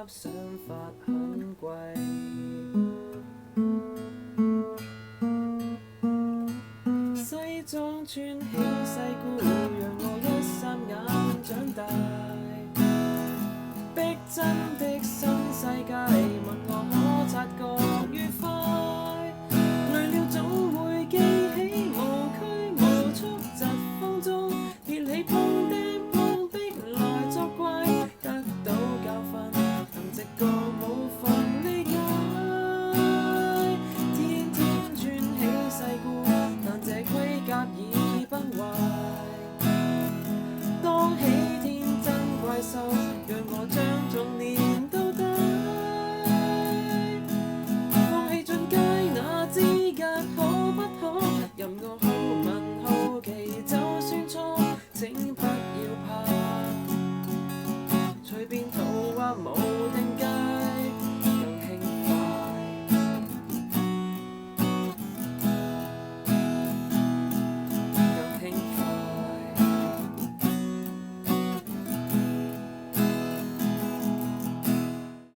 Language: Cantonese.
想法很貴。西裝穿起西褲，讓我一霎眼長大。逼真的新世界，問我可察覺愉快。累了總會記起無拘無束疾風中，跌起碰釘碰壁來作怪，得到教訓，憑直覺無妨理解。天天穿起世故，但這盔甲已崩壞。當起天真怪獸，讓我將童年倒帶。放棄進階那資格可不可？任我